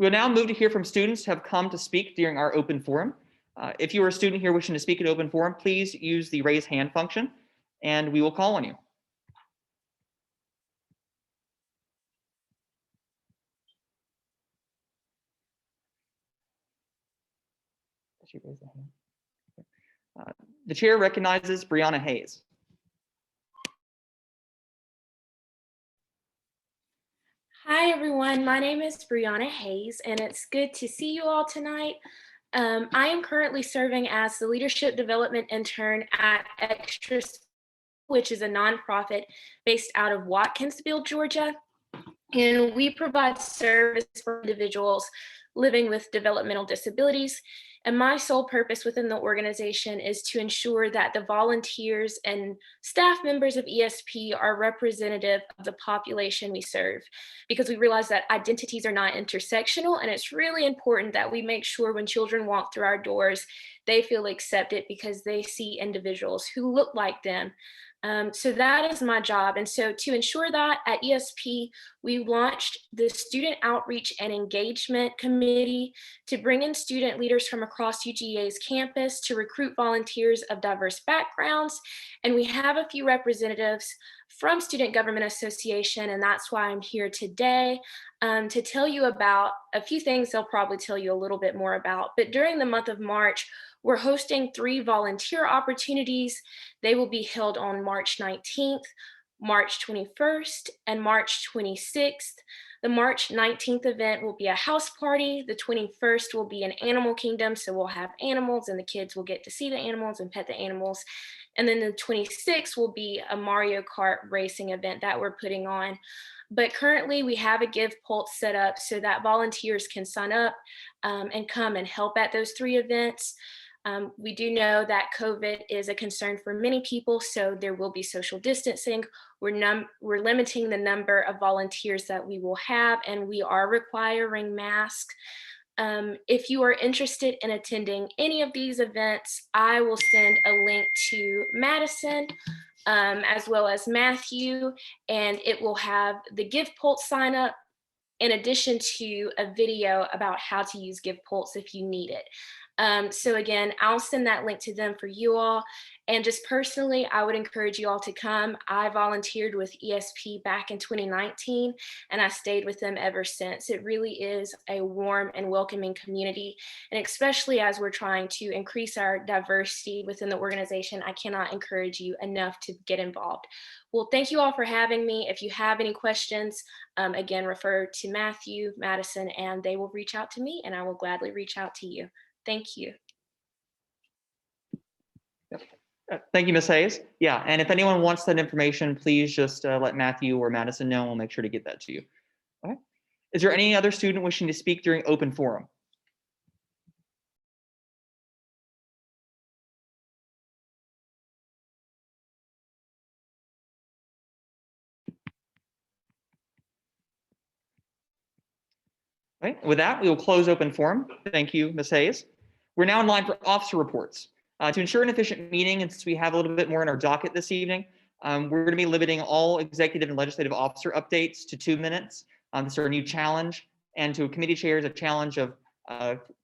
We'll now move to hear from students who have come to speak during our open forum. If you are a student here wishing to speak at open forum, please use the raise hand function and we will call on you. The chair recognizes Brianna Hayes. Hi everyone, my name is Brianna Hayes and it's good to see you all tonight. I am currently serving as the leadership development intern at Extra, which is a nonprofit based out of Watkinsville, Georgia. And we provide service for individuals living with developmental disabilities. And my sole purpose within the organization is to ensure that the volunteers and staff members of ESP are representative of the population we serve, because we realize that identities are not intersectional, and it's really important that we make sure when children walk through our doors, they feel accepted because they see individuals who look like them. So that is my job. And so to ensure that at ESP, we launched the Student Outreach and Engagement Committee to bring in student leaders from across UGA's campus to recruit volunteers of diverse backgrounds. And we have a few representatives from Student Government Association, and that's why I'm here today to tell you about a few things they'll probably tell you a little bit more about. But during the month of March, we're hosting 3 volunteer opportunities. They will be held on March 19th, March 21st, and March 26th. The March 19th event will be a house party. The 21st will be an animal kingdom, so we'll have animals and the kids will get to see the animals and pet the animals. And then the 26th will be a Mario Kart racing event that we're putting on. But currently we have a Give Pulse set up so that volunteers can sign up and come and help at those 3 events. We do know that COVID is a concern for many people, so there will be social distancing. We're limiting the number of volunteers that we will have, and we are requiring masks. If you are interested in attending any of these events, I will send a link to Madison as well as Matthew, and it will have the Give Pulse sign up in addition to a video about how to use Give Pulse if you need it. So again, I'll send that link to them for you all. And just personally, I would encourage you all to come. I volunteered with ESP back in 2019, and I stayed with them ever since. It really is a warm and welcoming community. And especially as we're trying to increase our diversity within the organization, I cannot encourage you enough to get involved. Well, thank you all for having me. If you have any questions, again, refer to Matthew, Madison, and they will reach out to me, and I will gladly reach out to you. Thank you. Thank you, Ms. Hayes. Yeah, and if anyone wants that information, please just let Matthew or Madison know. We'll make sure to get that to you. Okay. Is there any other student wishing to speak during open forum? Okay. With that, we will close open forum. Thank you, Ms. Hayes. We're now in line for officer reports. To ensure an efficient meeting, and since we have a little bit more in our docket this evening, we're going to be limiting all executive and legislative officer updates to 2 minutes. This is our new challenge, and to committee chairs, a challenge of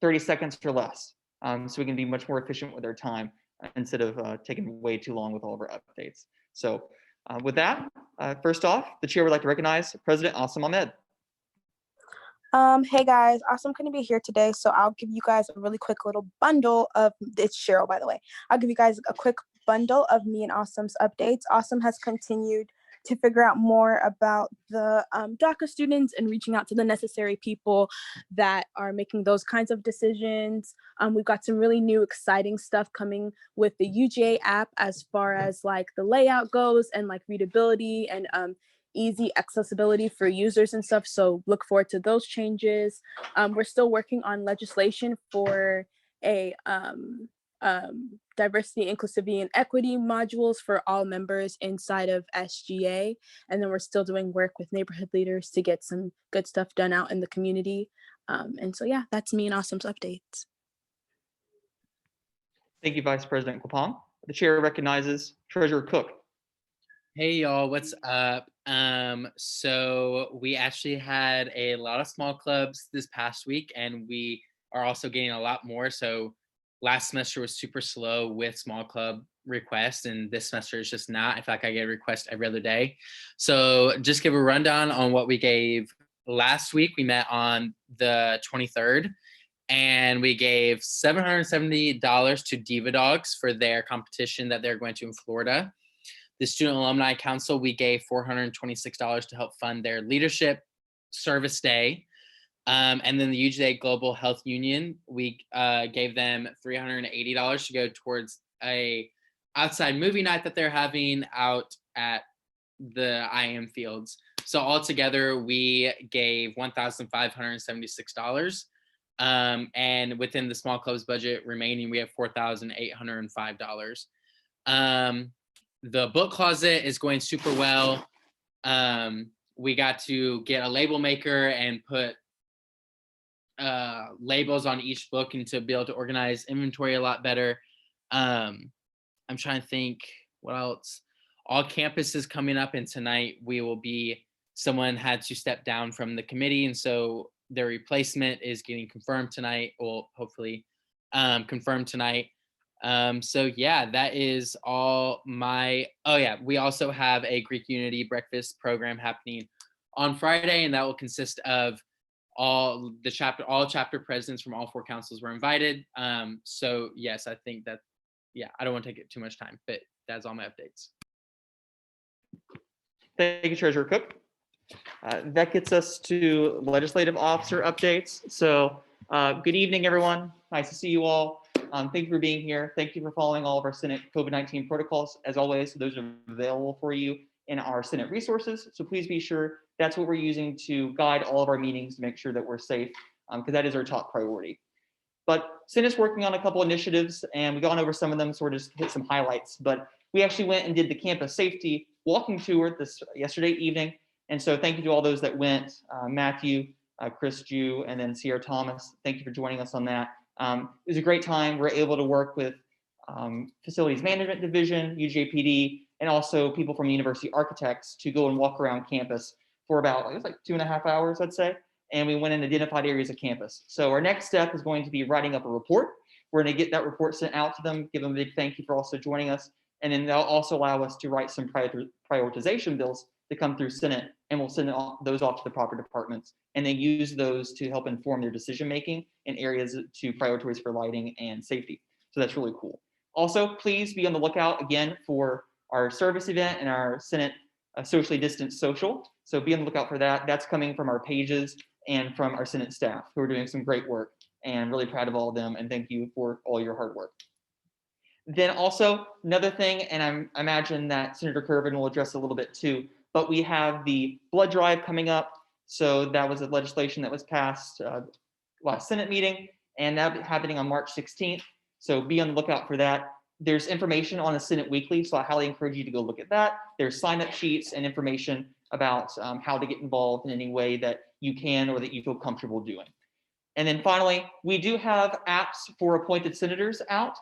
30 seconds or less, so we can be much more efficient with our time instead of taking way too long with all of our updates. So with that, first off, the chair would like to recognize President Asim Ahmed. Hey guys, Awesome couldn't be here today, so I'll give you guys a really quick little bundle of, it's Cheryl, by the way. I'll give you guys a quick bundle of me and Awesome's updates. Awesome has continued to figure out more about the DACA students and reaching out to the necessary people that are making those kinds of decisions. We've got some really new exciting stuff coming with the UGA app as far as like the layout goes and like readability and easy accessibility for users and stuff. So look forward to those changes. We're still working on legislation for a diversity, inclusivity, and equity modules for all members inside of SGA. And then we're still doing work with neighborhood leaders to get some good stuff done out in the community. And so, yeah, that's me and Awesome's updates. Thank you, Vice President Quapong. The chair recognizes Treasurer Cook. Hey y'all, what's up? So we actually had a lot of small clubs this past week, and we are also getting a lot more. So last semester was super slow with small club requests, and this semester is just not. In fact, I get a request every other day. So just give a rundown on what we gave last week. We met on the 23rd, and we gave $770 to Diva Dogs for their competition that they're going to in Florida. The Student Alumni Council, we gave $426 to help fund their leadership service day. And then the UGA Global Health Union, we gave them $380 to go towards a outside movie night that they're having out at the IM Fields. So altogether, we gave $1,576. And within the small clubs budget remaining, we have $4,805. The book closet is going super well. We got to get a label maker and put labels on each book and to be able to organize inventory a lot better. I'm trying to think what else. All campus is coming up, and tonight someone had to step down from the committee, and so their replacement is getting confirmed tonight, or hopefully confirmed tonight. So yeah, that is all we also have a Greek Unity breakfast program happening on Friday, and that will consist of all chapter presidents from all 4 councils were invited. So yes, I think that, I don't want to take it too much time, but that's all my updates. Thank you, Treasurer Cook. That gets us to legislative officer updates. So good evening, everyone. Nice to see you all. Thank you for being here. Thank you for following all of our Senate COVID-19 protocols. As always, those are available for you in our Senate resources. So please be sure that's what we're using to guide all of our meetings to make sure that we're safe, because that is our top priority. But Senate's working on a couple initiatives, and we've gone over some of them, so we're just hit some highlights. But we actually went and did the campus safety walking tour yesterday evening. And so thank you to all those that went, Matthew, Chris Jew, and then Sierra Thomas. Thank you for joining us on that. It was a great time. We're able to work with Facilities Management Division, UJPD, and also people from University Architects to go and walk around campus for about, it was like 2.5 hours, I'd say. And we went and identified areas of campus. So our next step is going to be writing up a report. We're going to get that report sent out to them, give them a big thank you for also joining us. And then they'll also allow us to write some prioritization bills to come through Senate, and we'll send those off to the proper departments. And they use those to help inform their decision-making in areas to priorities for lighting and safety. So that's really cool. Also, please be on the lookout again for our service event and our Senate socially distanced social. So be on the lookout for that. That's coming from our pages and from our Senate staff who are doing some great work, and really proud of all of them. And thank you for all your hard work. Then also another thing, and I imagine that Senator Kervin will address a little bit too, but we have the blood drive coming up. So that was a legislation that was passed last Senate meeting, and that happening on March 16th. So be on the lookout for that. There's information on the Senate Weekly, so I highly encourage you to go look at that. There's sign-up sheets and information about how to get involved in any way that you can or that you feel comfortable doing. And then finally, we do have apps for appointed senators out.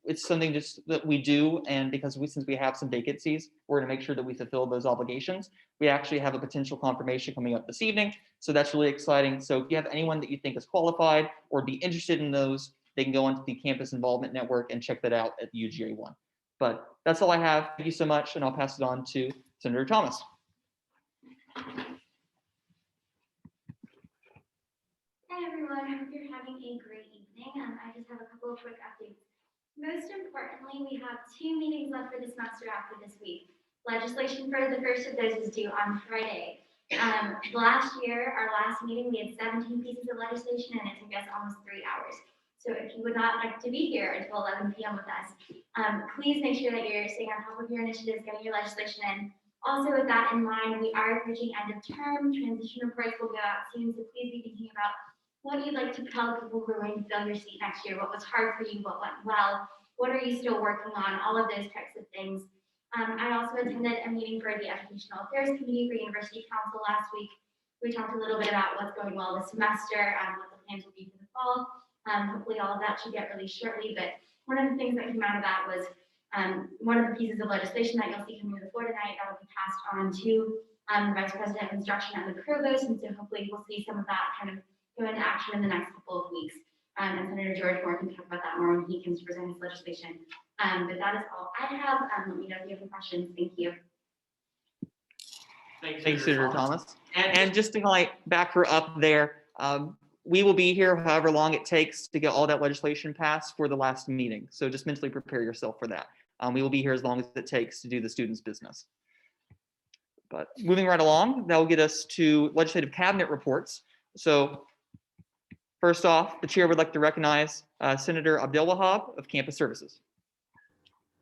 It's something just that we do, and because since we have some vacancies, we're going to make sure that we fulfill those obligations. We actually have a potential confirmation coming up this evening, so that's really exciting. So if you have anyone that you think is qualified or be interested in those, they can go onto the Campus Involvement Network and check that out at UGA 1. But that's all I have. Thank you so much, and I'll pass it on to Senator Thomas. Hi everyone, I hope you're having a great evening. I just have a couple of quick updates. Most importantly, we have 2 meetings left for the semester after this week. Legislation for the first of those is due on Friday. Last year, our last meeting, we had 17 pieces of legislation, and it took us almost 3 hours. So if you would not like to be here until 11 p.m. with us, please make sure that you're staying on top of your initiatives, getting your legislation in. Also, with that in mind, we are approaching end of term. Transition reports will go out soon, so please be thinking about what you'd like to tell people who are going to fill your seat next year. What was hard for you? What went well? What are you still working on? All of those types of things. I also attended a meeting for the Educational Affairs Committee for University Council last week. We talked a little bit about what's going well this semester, what the plans will be for the fall. Hopefully all of that should get released shortly, but one of the things that came out of that was One of the pieces of legislation that you'll see coming to the floor tonight that will be passed on to the Vice President of Instruction and the Provost, and so hopefully we'll see some of that kind of go into action in the next couple of weeks. And Senator George Moore can talk about that more when he comes to present his legislation. But that is all I have. Let me know if you have any questions. Thank you. Thank you, Senator Thomas. And just to like back her up there, we will be here however long it takes to get all that legislation passed for the last meeting. So just mentally prepare yourself for that. We will be here as long as it takes to do the students' business. But moving right along, that will get us to legislative cabinet reports. So first off, the chair would like to recognize Senator Abdelwahab of Campus Services.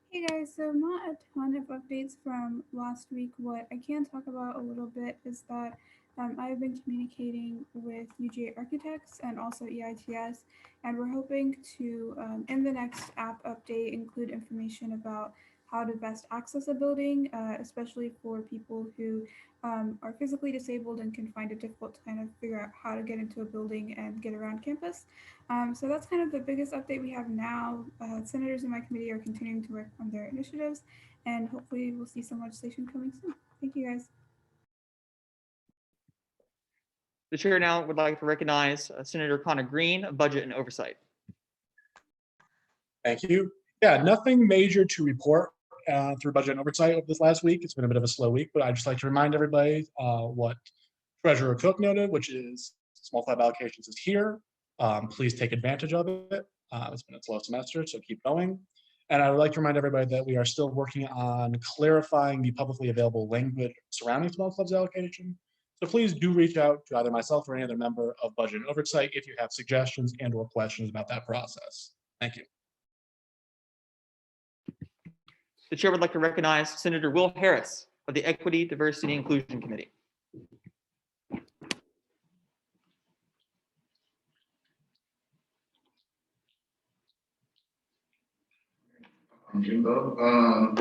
Hey guys, so not a ton of updates from last week. What I can talk about a little bit is that I've been communicating with UGA Architects and also EITS, and we're hoping to, in the next app update, include information about how to best access a building, especially for people who are physically disabled and can find it difficult to kind of figure out how to get into a building and get around campus. So that's kind of the biggest update we have now. Senators in my committee are continuing to work on their initiatives, and hopefully we'll see some legislation coming soon. Thank you guys. The chair now would like to recognize Senator Connor Green of Budget and Oversight. Thank you. Yeah, nothing major to report through Budget and Oversight over this last week. It's been a bit of a slow week, but I'd just like to remind everybody what Treasurer Cook noted, which is small fab allocations is here. Please take advantage of it. It's been a slow semester, so keep going. And I would like to remind everybody that we are still working on clarifying the publicly available language surrounding small clubs allocation. So please do reach out to either myself or any other member of Budget and Oversight if you have suggestions and or questions about that process. Thank you. The chair would like to recognize Senator Will Harris of the Equity, Diversity, and Inclusion Committee. Jimbo.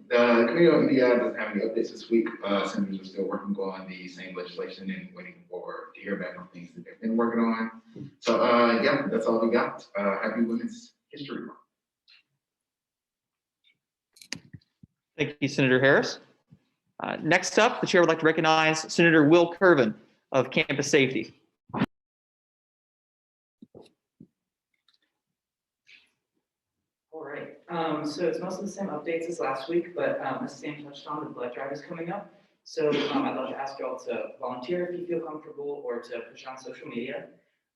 The Committee on DI doesn't have any updates this week. Senators are still working on the same legislation and waiting to hear back on things that they've been working on. So yeah, that's all we got. Happy Women's History Month. Thank you, Senator Harris. Next up, the chair would like to recognize Senator Will Kervin of Campus Safety. All right, so it's mostly the same updates as last week, but as Sam touched on, the blood drive is coming up. So I'd love to ask you all to volunteer if you feel comfortable or to push on social media.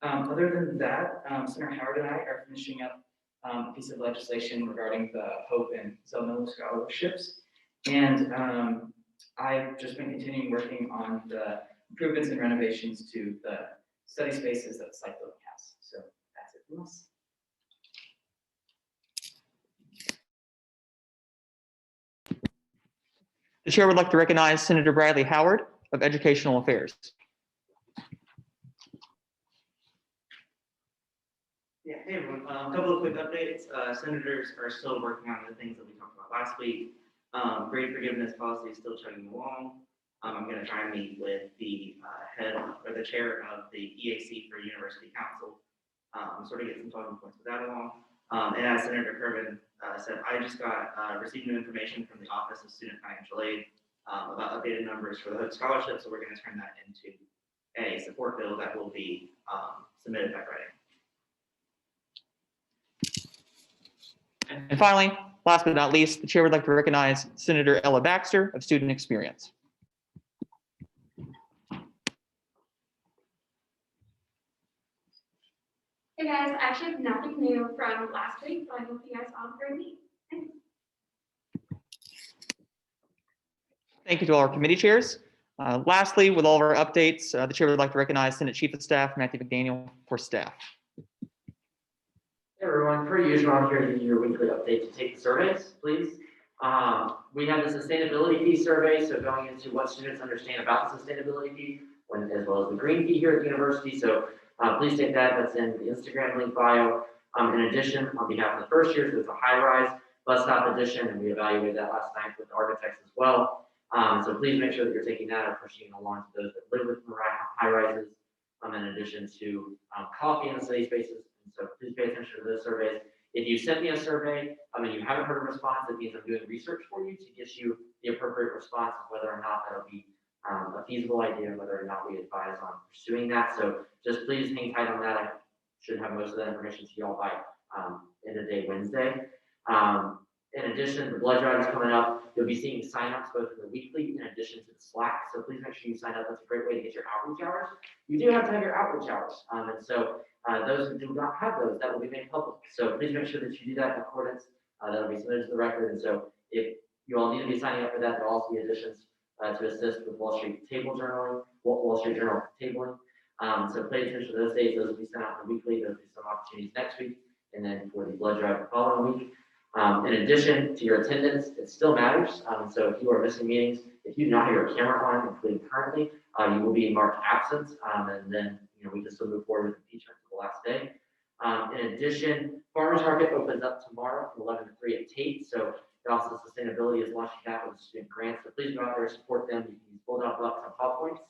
Other than that, Senator Howard and I are finishing up a piece of legislation regarding the Hope and Zell Miller scholarships. And I've just been continuing working on the improvements and renovations to the study spaces that the site building has. So that's it from us. The chair would like to recognize Senator Bradley Howard of Educational Affairs. Yeah, hey everyone, a couple of quick updates. Senators are still working on the things that we talked about last week. Grade forgiveness policy is still chugging along. I'm going to try and meet with the head or the chair of the EAC for University Council, sort of get some talking points with that along. And as Senator Kervin said, I just got received new information from the Office of Student Financial Aid about updated numbers for the Hope Scholarship. So we're going to turn that into a support bill that will be submitted by Friday. And finally, last but not least, the chair would like to recognize Senator Ella Baxter of Student Experience. Hey guys, I actually have nothing new from last week, but I hope you guys all have a great week. Thanks. Thank you to all our committee chairs. Lastly, with all of our updates, the chair would like to recognize Senate Chief of Staff Matthew McDaniel for staff. Hey everyone, per usual, I'm here to give you your weekly update to take the surveys, please. We have the sustainability fee survey, so going into what students understand about the sustainability fee, as well as the green fee here at the university. So please take that. That's in the Instagram link bio. In addition, on behalf of the first years, there's a high-rise bus stop addition, and we evaluated that last night with the architects as well. So please make sure that you're taking that and pushing it along to those that live with high-rises, in addition to coffee in the study spaces. So please pay attention to those surveys. if you sent me a survey, and you haven't heard a response, it means I'm doing research for you to get you the appropriate response of whether or not that'll be a feasible idea, whether or not we advise on pursuing that. So just please hang tight on that. I should have most of that information to y'all by end of day Wednesday. In addition, the blood drive is coming up. You'll be seeing signups both in the weekly in addition to the Slack. So please make sure you sign up. That's a great way to get your outreach hours. You do have to have your outreach hours. And so those who do not have those, that will be made public. So please make sure that you do that in accordance. That'll be submitted to the record. And so if you all need to be signing up for that, there'll also be additions to assist with Wall Street Table journaling, Wall Street Journal tabling. So pay attention to those dates. Those will be sent out in the weekly. There'll be some opportunities next week. And then for the blood drive the following week. In addition to your attendance, it still matters. So if you are missing meetings, if you do not have your camera on, including currently, you will be marked absent. And then we can still move forward with impeachment to the last day. In addition, Farmers Market opens up tomorrow from 11 to 3 at Tate. So the Office of Sustainability is launching that with student grants. So please go out there and support them. You can use $4 bucks on top points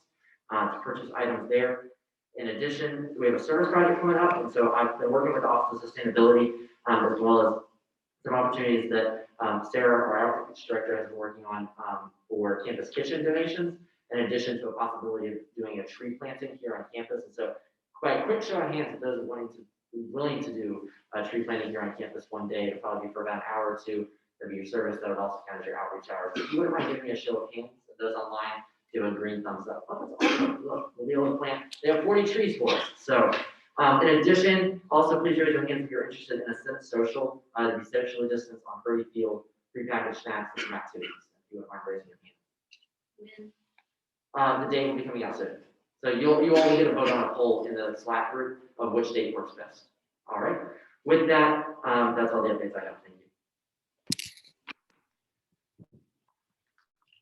to purchase items there. In addition, we have a service project coming up. And so I've been working with the Office of Sustainability as well as some opportunities that Sarah, our outreach director, has been working on for campus kitchen donations, in addition to a possibility of doing a tree planting here on campus. And so, quite a quick show of hands of those willing to do tree planting here on campus one day. It'll probably be for about an hour or two. That'll be your service. That would also count as your outreach hours. If you wouldn't mind giving me a show of hands of those online, give a green thumbs up. Oh, that's awesome. Look, we'll be able to plant. They have 40 trees for us. So. In addition, also please raise your hands if you're interested in a Senate social, to be socially distanced on Purdy Field, prepackaged snacks and some activities. If you wouldn't mind raising your hand. The date will be coming out soon. So you all will get a vote on a poll in the Slack group of which date works best. All right. With that, that's all the updates I have.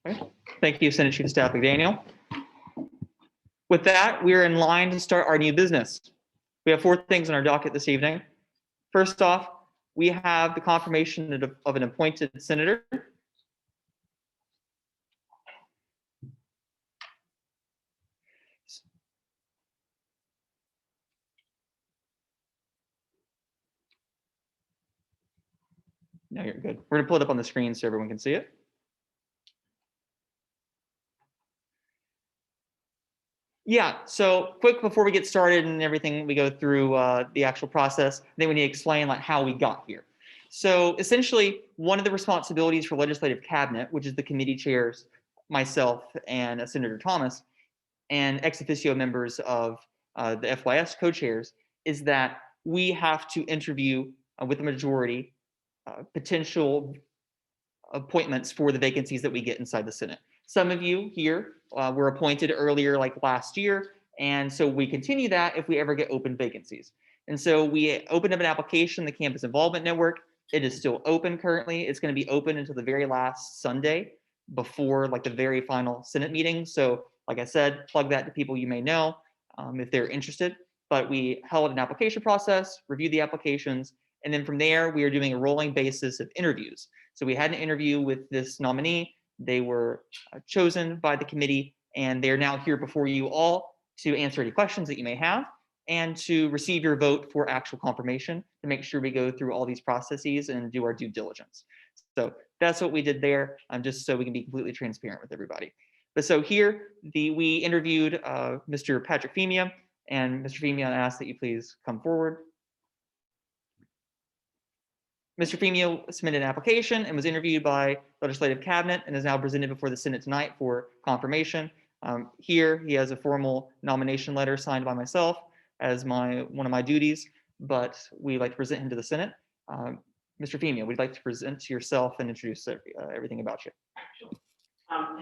Thank you. Okay. Thank you, Senate Chief of Staff McDaniel. With that, we're in line to start our new business. We have 4 things on our docket this evening. First off, we have the confirmation of an appointed senator. No, you're good. We're going to pull it up on the screen so everyone can see it. Yeah, so quick before we get started and everything, we go through the actual process, then we need to explain how we got here. So essentially, one of the responsibilities for legislative cabinet, which is the committee chairs, myself and Senator Thomas, and ex officio members of the FYS co-chairs, is that we have to interview with the majority potential appointments for the vacancies that we get inside the Senate. Some of you here were appointed earlier, like last year, and so we continue that if we ever get open vacancies. And so we opened up an application, the Campus Involvement Network. It is still open currently. It's going to be open until the very last Sunday before the very final Senate meeting. So like I said, plug that to people you may know if they're interested. But we held an application process, reviewed the applications, and then from there, we are doing a rolling basis of interviews. So we had an interview with this nominee. They were chosen by the committee, and they're now here before you all to answer any questions that you may have and to receive your vote for actual confirmation to make sure we go through all these processes and do our due diligence. So that's what we did there, just so we can be completely transparent with everybody. But so here, we interviewed Mr. Patrick Femia, and Mr. Femia, I ask that you please come forward. Mr. Femia submitted an application and was interviewed by Legislative Cabinet and is now presented before the Senate tonight for confirmation. Here, he has a formal nomination letter signed by myself as one of my duties, but we'd like to present him to the Senate. Mr. Femia, would you like to present yourself and introduce everything about you?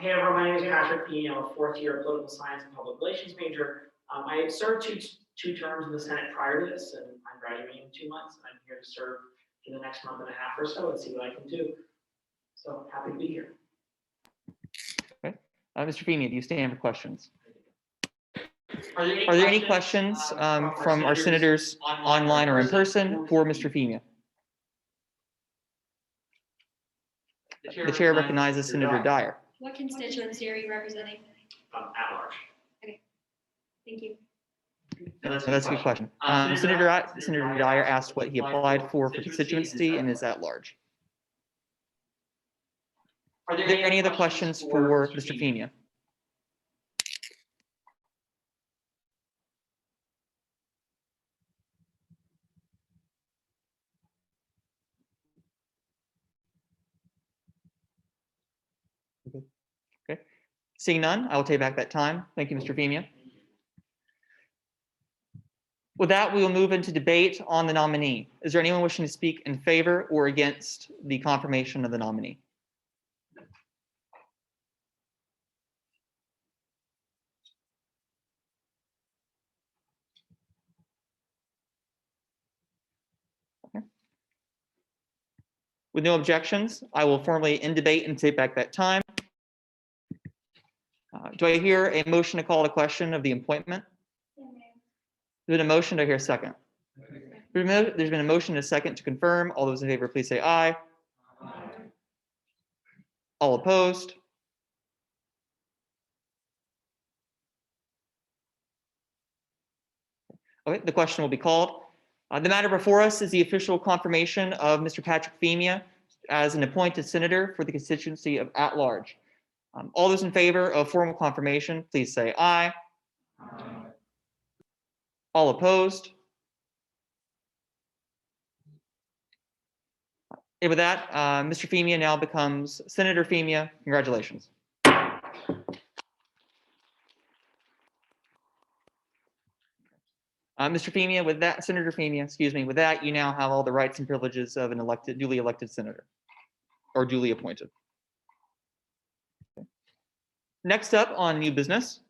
Hey everyone, my name is Patrick Femia. I'm a 4th-year political science and public relations major. I served two terms in the Senate prior to this, and I'm graduating in 2 months. I'm here to serve for the next month and a half or so and see what I can do. So happy to be here. Okay. Mr. Femia, do you stand for questions? Are there any questions from our senators online or in person for Mr. Femia? The chair recognizes Senator Dyer. What constituency are you representing? At large. Thank you. That's a good question. Senator Dyer asked what he applied for constituency and is at large. Are there any other questions for Mr. Femia? Okay. Seeing none, I will take back that time. Thank you, Mr. Femia. With that, we will move into debate on the nominee. Is there anyone wishing to speak in favor or against the confirmation of the nominee? Okay. With no objections, I will formally end debate and take back that time. Do I hear a motion to call the question of the appointment? There's been a motion. Do I hear a second? There's been a motion and a second to confirm. All those in favor, please say aye. All opposed? Okay, the question will be called. The matter before us is the official confirmation of Mr. Patrick Femia as an appointed senator for the constituency of at-large. All those in favor of formal confirmation, please say aye. All opposed? And with that, Mr. Femia now becomes Senator Femia. Congratulations. Mr. Femia, with that, Senator Femia, excuse me, with that, you now have all the rights and privileges of an duly elected senator or duly appointed. Okay. Next up on new business,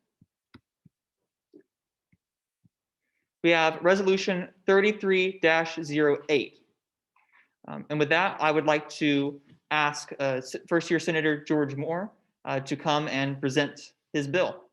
we have resolution 33-08. And with that, I would like to ask first year Senator George Moore to come and present his bill.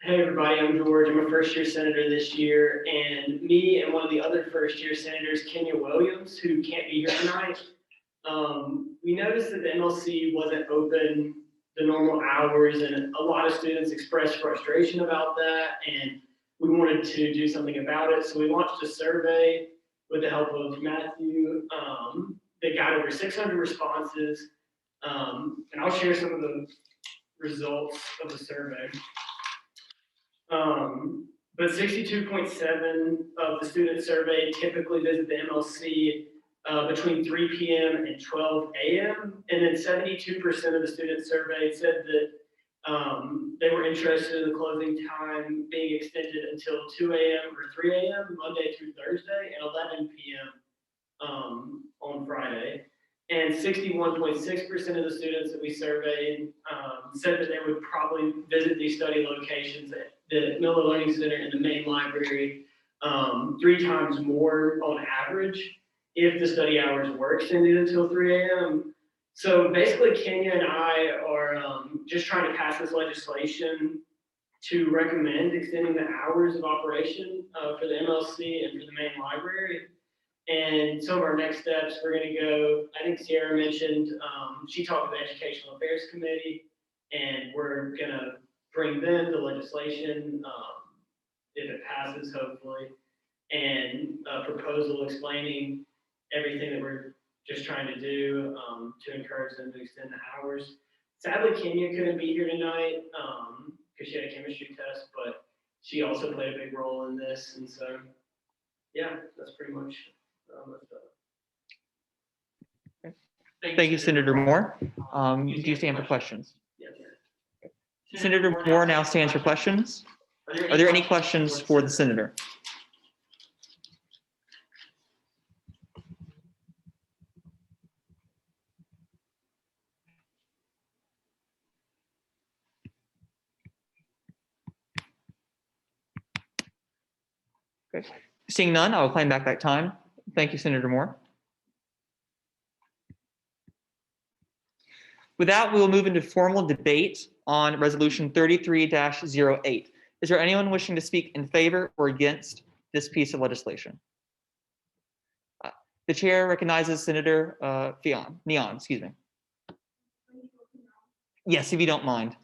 Hey everybody, I'm George. I'm a first-year senator this year, and me and one of the other first-year senators, Kenya Williams, who can't be here tonight, we noticed that the MLC wasn't open the normal hours, and a lot of students expressed frustration about that, and we wanted to do something about it. So we launched a survey with the help of Matthew that got over 600 responses, and I'll share some of the results of the survey. But 62.7% of the students surveyed typically visit the MLC between 3 p.m. and 12 a.m. And then 72% of the students surveyed said that they were interested in the closing time being extended until 2 a.m. or 3 a.m. Monday through Thursday and 11 p.m. On Friday. And 61.6% of the students that we surveyed said that they would probably visit these study locations at the Miller Learning Center and the main library 3 times more on average if the study hours were extended until 3 a.m. So basically, Kenya and I are just trying to pass this legislation to recommend extending the hours of operation for the MLC and for the main library. And some of our next steps, we're going to go, I think Sierra mentioned, she talked to the Educational Affairs Committee, and we're going to bring them the legislation, if it passes, hopefully, and a proposal explaining everything that we're just trying to do to encourage them to extend the hours. Sadly, Kenya couldn't be here tonight because she had a chemistry test, but she also played a big role in this. And so, yeah, that's pretty much Thank you, Senator Moore. Do you stand for questions? Yes. Senator Moore now stands for questions. Are there any questions for the senator? Okay. Seeing none, I will claim back that time. Thank you, Senator Moore. With that, we will move into formal debate on resolution 33-08. Is there anyone wishing to speak in favor or against this piece of legislation? The chair recognizes Senator Neon, excuse me. Yes, if you don't mind.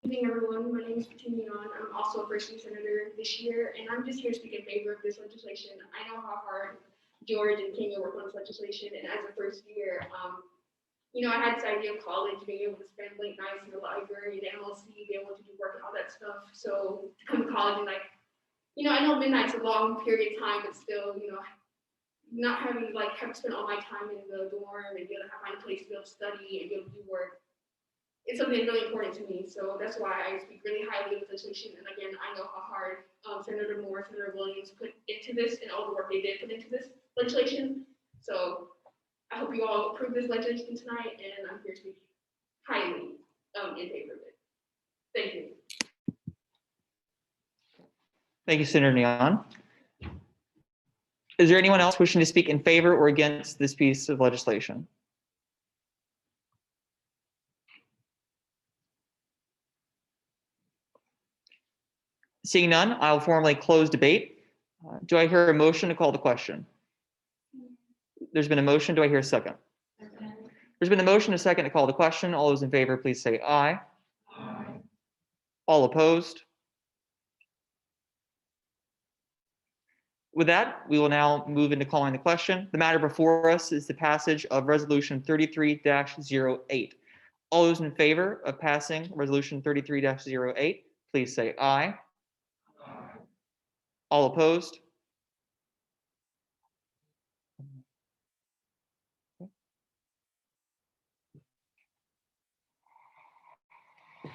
Good evening, everyone. My name is Fatima Neon. I'm also a first-year senator this year, and I'm just here to speak in favor of this legislation. I know how hard George and Kenya worked on this legislation, and as a first year, I had this idea of college, being able to spend late nights in the library, the MLC, be able to do work and all that stuff. So to come to college and I know midnight's a long period of time, but still, not having have to spend all my time in the dorm and be able to find a place to be able to study and be able to do work. It's something really important to me. So that's why I speak really highly of this legislation. And again, I know how hard Senator Moore, Senator Williams put into this and all the work they did put into this legislation. So I hope you all approve this legislation tonight, and I'm here to speak highly in favor of it. Thank you. Thank you, Senator Neon. Is there anyone else wishing to speak in favor or against this piece of legislation? Seeing none, I will formally close debate. Do I hear a motion to call the question? There's been a motion. Do I hear a second? There's been a motion, a second to call the question. All those in favor, please say aye. Aye. All opposed? With that, we will now move into calling the question. The matter before us is the passage of resolution 33-08. All those in favor of passing resolution 33-08, please say aye. Aye. All opposed?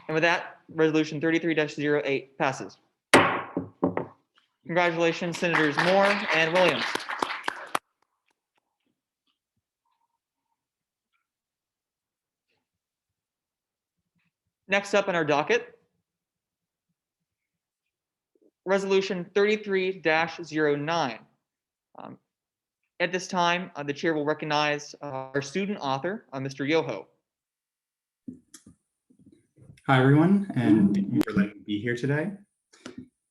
And with that, resolution 33-08 passes. Congratulations, Senators Moore and Williams. Next up on our docket, resolution 33-09. At this time, the chair will recognize our student author, Mr. Yoho. Hi, everyone, and thank you for letting me be here today.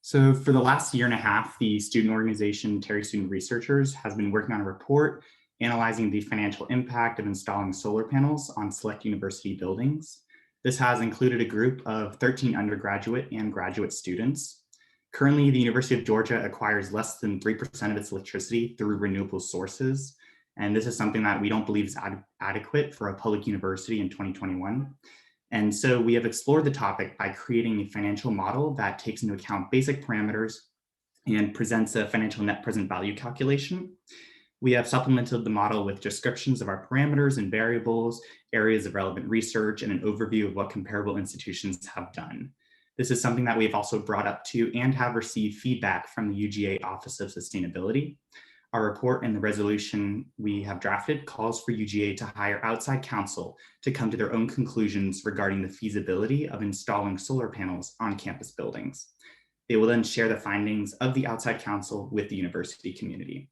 So for the last year and a half, the student organization Terry Student Researchers has been working on a report analyzing the financial impact of installing solar panels on select university buildings. This has included a group of 13 undergraduate and graduate students. Currently, the University of Georgia acquires less than 3% of its electricity through renewable sources, and this is something that we don't believe is adequate for a public university in 2021. And so we have explored the topic by creating a financial model that takes into account basic parameters and presents a financial net present value calculation. We have supplemented the model with descriptions of our parameters and variables, areas of relevant research, and an overview of what comparable institutions have done. This is something that we've also brought up to and have received feedback from the UGA Office of Sustainability. Our report and the resolution we have drafted calls for UGA to hire outside counsel to come to their own conclusions regarding the feasibility of installing solar panels on campus buildings. They will then share the findings of the outside counsel with the university community.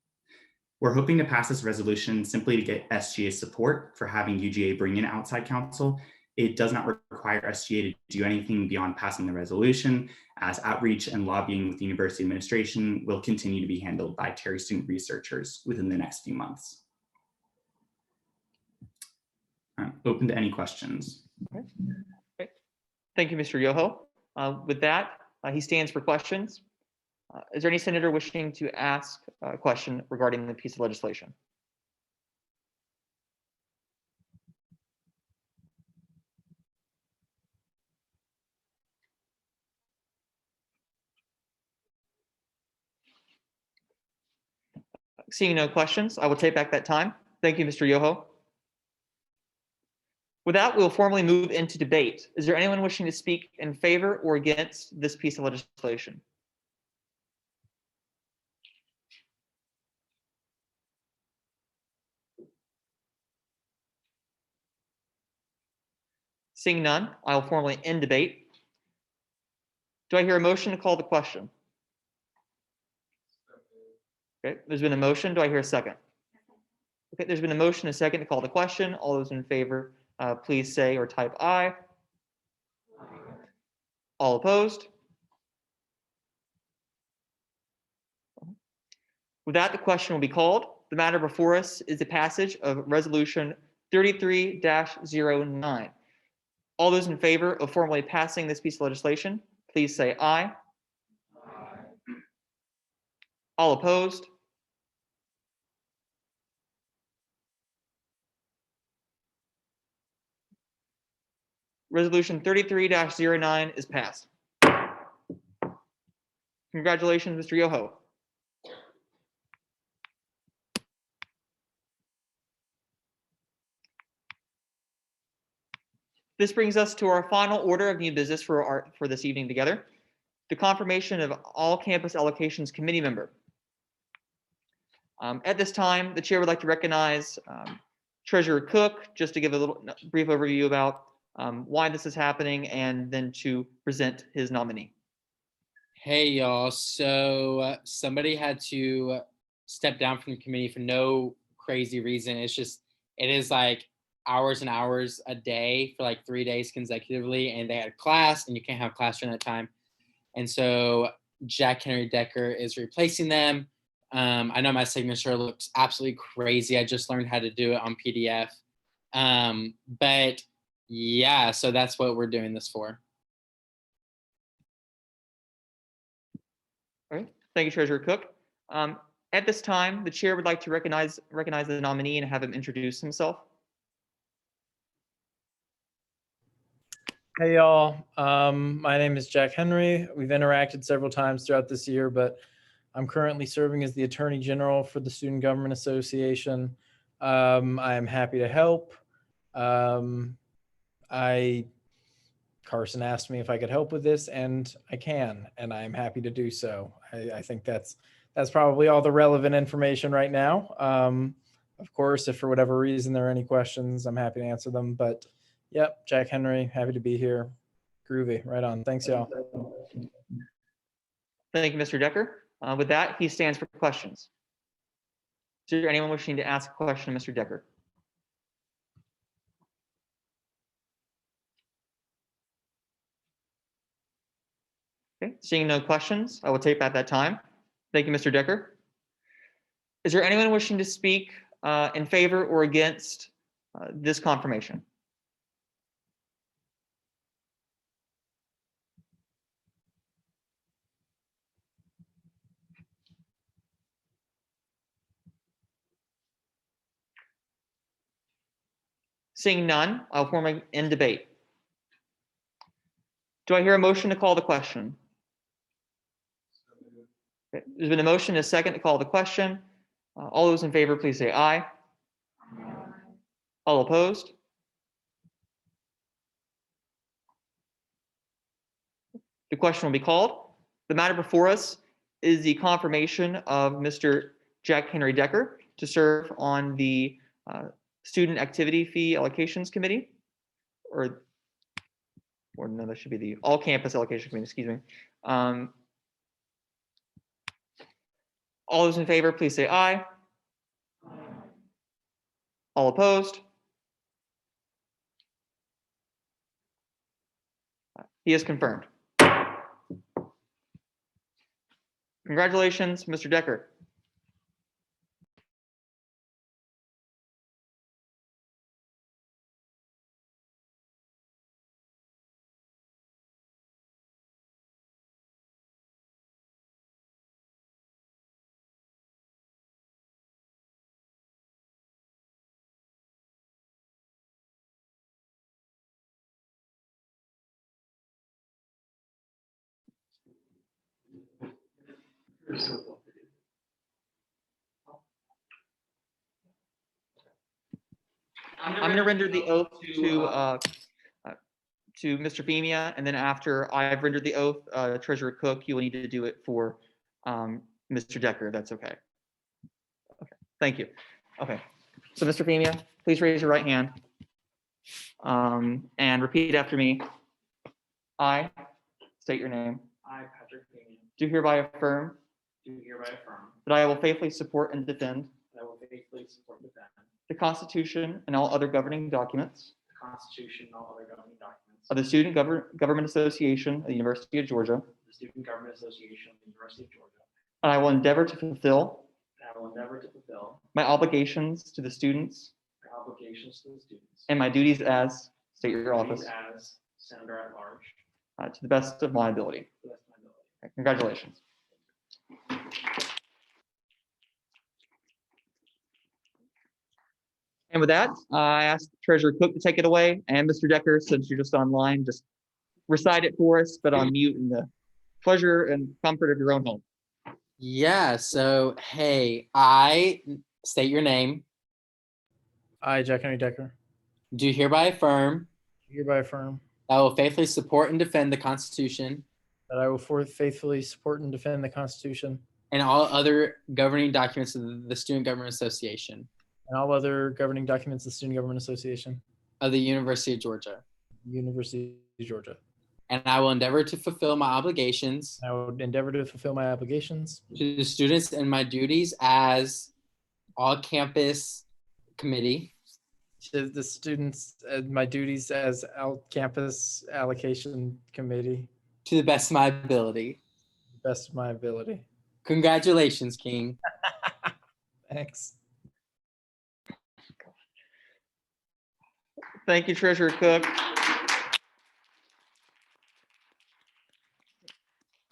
We're hoping to pass this resolution simply to get SGA support for having UGA bring in outside counsel. It does not require SGA to do anything beyond passing the resolution, as outreach and lobbying with the university administration will continue to be handled by Terry Student Researchers within the next few months. I'm open to any questions. Okay. Thank you, Mr. Yoho. With that, he stands for questions. Is there any senator wishing to ask a question regarding the piece of legislation? Seeing no questions, I will take back that time. Thank you, Mr. Yoho. With that, we'll formally move into debate. Is there anyone wishing to speak in favor or against this piece of legislation? Seeing none, I will formally end debate. Do I hear a motion to call the question? Okay, there's been a motion. Do I hear a second? Okay, there's been a motion, a second to call the question. All those in favor, please say or type aye. All opposed? With that, the question will be called. The matter before us is the passage of Resolution 33-09. All those in favor of formally passing this piece of legislation, please say aye. All opposed? Resolution 33-09 is passed. Congratulations, Mr. Yoho. This brings us to our final order of new business for this evening together, the confirmation of all campus allocations committee member. At this time, the chair would like to recognize Treasurer Cook, just to give a little brief overview about why this is happening and then to present his nominee. Hey y'all, so somebody had to step down from the committee for no crazy reason. It is like hours and hours a day for like 3 days consecutively, and they had class and you can't have class during that time. And so Jack Henry Decker is replacing them. I know my signature looks absolutely crazy. I just learned how to do it on PDF. But yeah, so that's what we're doing this for. All right, thank you, Treasurer Cook. At this time, the chair would like to recognize the nominee and have him introduce himself. Hey y'all, my name is Jack Henry. We've interacted several times throughout this year, but I'm currently serving as the Attorney General for the Student Government Association. I am happy to help. Carson asked me if I could help with this, and I can, and I'm happy to do so. I think that's probably all the relevant information right now. Of course, if for whatever reason there are any questions, I'm happy to answer them. But yep, Jack Henry, happy to be here. Groovy, right on. Thanks, y'all. Thank you, Mr. Decker. With that, he stands for questions. Is there anyone wishing to ask a question of Mr. Decker? Okay, seeing no questions, I will take back that time. Thank you, Mr. Decker. Is there anyone wishing to speak in favor or against this confirmation? Seeing none, I'll formally end debate. Do I hear a motion to call the question? Okay, there's been a motion, a second to call the question. All those in favor, please say aye. All opposed? The question will be called. The matter before us is the confirmation of Mr. Jack Henry Decker to serve on the Student Activity Fee Allocations Committee, or no, that should be the All Campus Allocation Committee, excuse me. All those in favor, please say aye. All opposed? He is confirmed. Congratulations, Mr. Decker. I'm going to render the oath to Mr. Femia, and then after I've rendered the oath, Treasurer Cook, you will need to do it for Mr. Decker. That's okay. Okay, thank you. Okay, so Mr. Femia, please raise your right hand and repeat after me. I state your name. I, Patrick Pena, do hereby affirm do hereby affirm that I will faithfully support and defend that I will faithfully support and defend the Constitution and all other governing documents the Constitution and all other governing documents of the Student Government Association of the University of Georgia, of the Student Government Association of the University of Georgia, and I will endeavor to fulfill and I will endeavor to fulfill my obligations to the students my obligations to the students and my duties as, state your and duties office, as Senator at Large to the best of my ability. to the best of my ability. Okay, congratulations. And with that, I ask Treasurer Cook to take it away, and Mr. Decker, since you're just online, just recite it for us, but on mute in the pleasure and comfort of your own home. Yeah, so hey, I state your name, I, Jack Henry Decker, do hereby affirm hereby affirm that I will faithfully support and defend the Constitution that I will faithfully support and defend the Constitution and all other governing documents of the Student Government Association and all other governing documents of the Student Government Association, of the University of Georgia. University of Georgia. And I will endeavor to fulfill my obligations I will endeavor to fulfill my obligations to the students and my duties as all-campus committee to the students and my duties as campus allocation committee, to the best of my ability. best of my ability. Congratulations, King. Thanks. Thank you, Treasurer Cook.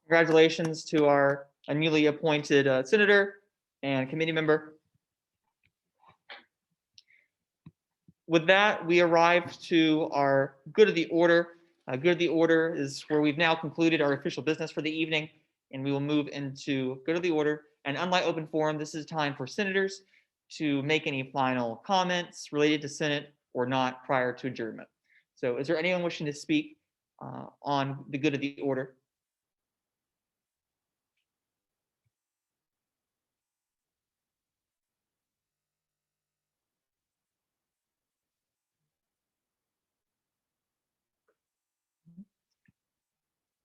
Congratulations to our newly appointed senator and committee member. With that, we arrive to our good of the order. Good of the order is where we've now concluded our official business for the evening, and we will move into good of the order. And unlike open forum, this is time for senators to make any final comments related to Senate or not prior to adjournment. So is there anyone wishing to speak on the good of the order?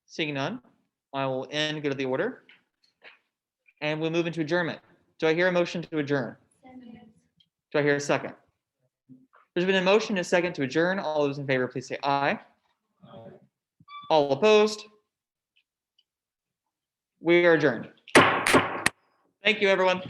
Seeing none, I will end good of the order. And we'll move into adjournment. Do I hear a motion to adjourn? Do I hear a second? There's been a motion and a second to adjourn. All those in favor, please say aye. All opposed? We are adjourned. Thank you, everyone.